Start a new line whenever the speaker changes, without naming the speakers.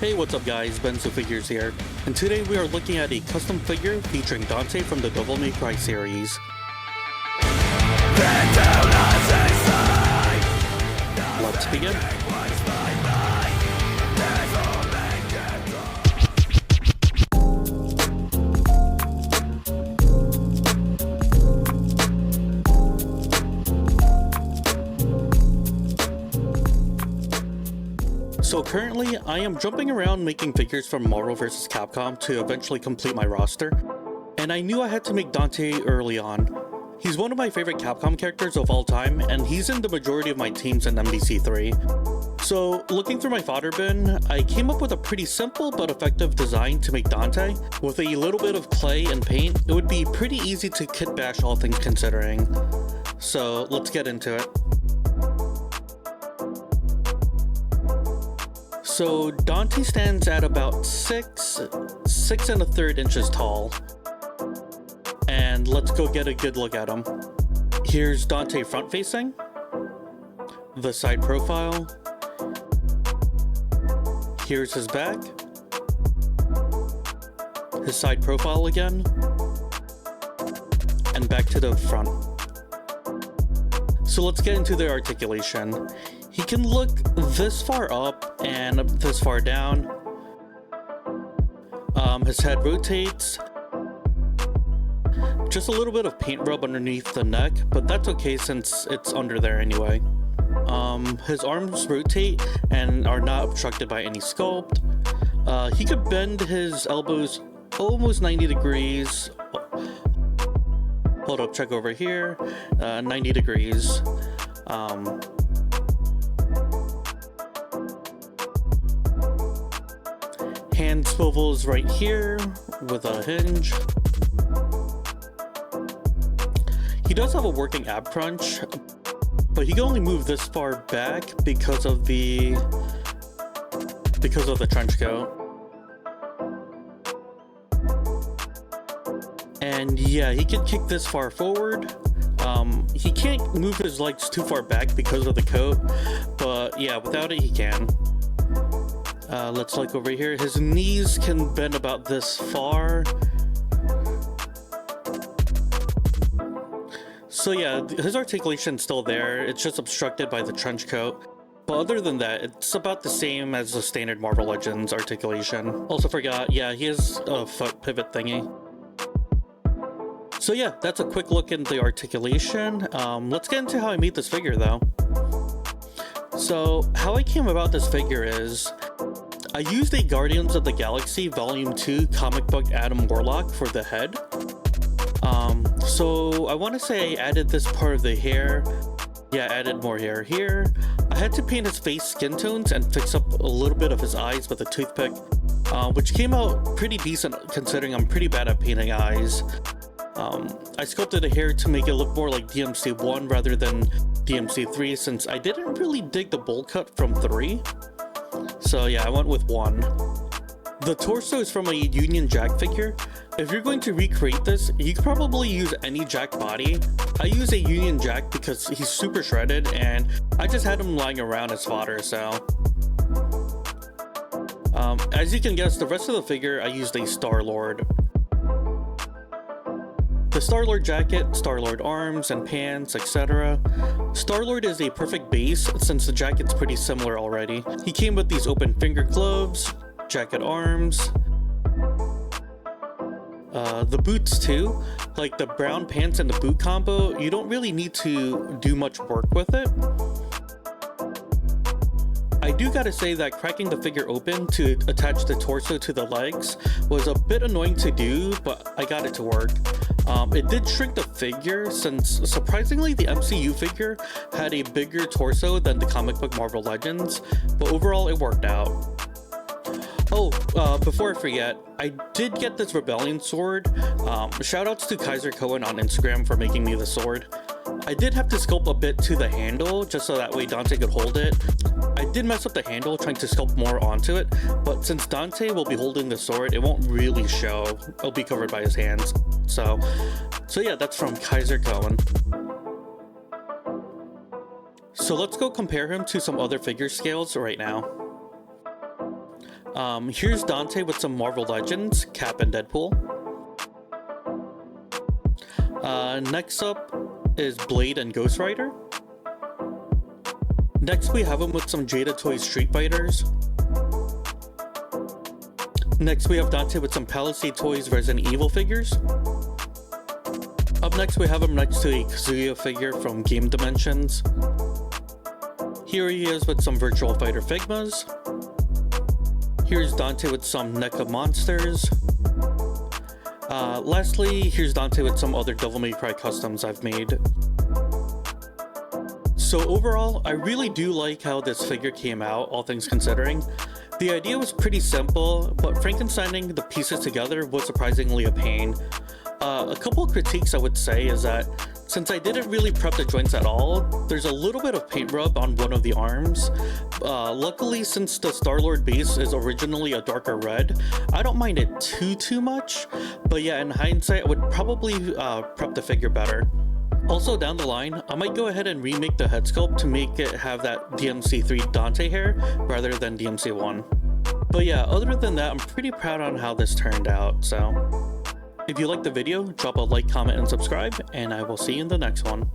Hey, what's up guys, Benzo Figures here, and today we are looking at a custom figure featuring Dante from the Devil May Cry series. Let's begin. So currently, I am jumping around making figures from Marvel vs. Capcom to eventually complete my roster, and I knew I had to make Dante early on. He's one of my favorite Capcom characters of all time, and he's in the majority of my teams in MVC3. So looking through my fodder bin, I came up with a pretty simple but effective design to make Dante. With a little bit of clay and paint, it would be pretty easy to kit bash, all things considering. So let's get into it. So Dante stands at about 6 1/3 inches tall. And let's go get a good look at him. Here's Dante front facing, the side profile, here's his back, his side profile again, and back to the front. So let's get into the articulation. He can look this far up and this far down. His head rotates. Just a little bit of paint rub underneath the neck, but that's okay since it's under there anyway. His arms rotate and are not obstructed by any sculpt. He could bend his elbows almost 90 degrees. Hold up, check over here. 90 degrees. Hand swivels right here with a hinge. He does have a working ab crunch, but he can only move this far back because of the trench coat. And yeah, he can kick this far forward. He can't move his legs too far back because of the coat, but yeah, without it he can. Let's look over here. His knees can bend about this far. So yeah, his articulation's still there, it's just obstructed by the trench coat. But other than that, it's about the same as the standard Marvel Legends articulation. Also forgot, yeah, he has a foot pivot thingy. So yeah, that's a quick look into the articulation. Let's get into how I made this figure though. So how I came about this figure is, I used a Guardians of the Galaxy Volume 2 comic book Adam Warlock for the head. So I want to say I added this part of the hair. Yeah, I added more hair here. I had to paint his face skin tones and fix up a little bit of his eyes with a toothpick, which came out pretty decent considering I'm pretty bad at painting eyes. I sculpted the hair to make it look more like DMC1 rather than DMC3 since I didn't really dig the bowl cut from 3. So yeah, I went with 1. The torso is from a Union Jack figure. If you're going to recreate this, you could probably use any Jack body. I use a Union Jack because he's super shredded and I just had him lying around as fodder, so. As you can guess, the rest of the figure I used a Star-Lord. The Star-Lord jacket, Star-Lord arms and pants, etc. Star-Lord is a perfect base since the jacket's pretty similar already. He came with these open finger gloves, jacket arms, the boots too. Like the brown pants and the boot combo, you don't really need to do much work with it. I do gotta say that cracking the figure open to attach the torso to the legs was a bit annoying to do, but I got it to work. It did shrink the figure since surprisingly the MCU figure had a bigger torso than the comic book Marvel Legends, but overall it worked out. Oh, before I forget, I did get this Rebellion sword. Shoutouts to Kaiser Cohen on Instagram for making me the sword. I did have to sculpt a bit to the handle just so that way Dante could hold it. I did mess up the handle trying to sculpt more onto it, but since Dante will be holding the sword, it won't really show. It'll be covered by his hands. So yeah, that's from Kaiser Cohen. So let's go compare him to some other figure scales right now. Here's Dante with some Marvel Legends, Cap and Deadpool. Next up is Blade and Ghost Rider. Next we have him with some Jada Toys Street Fighters. Next we have Dante with some Palisade Toys Resident Evil figures. Up next we have him next to a Kazuya figure from Game Dimensions. Here he is with some Virtual Fighter Figmas. Here's Dante with some NECA monsters. Lastly, here's Dante with some other Devil May Cry customs I've made. So overall, I really do like how this figure came out, all things considering. The idea was pretty simple, but Frankensteining the pieces together was surprisingly a pain. A couple of critiques I would say is that since I didn't really prep the joints at all, there's a little bit of paint rub on one of the arms. Luckily, since the Star-Lord base is originally a darker red, I don't mind it too much. But yeah, in hindsight, I would probably prep the figure better. Also down the line, I might go ahead and remake the head sculpt to make it have that DMC3 Dante hair rather than DMC1. But yeah, other than that, I'm pretty proud on how this turned out, so... If you liked the video, drop a like, comment, and subscribe, and I will see you in the next one.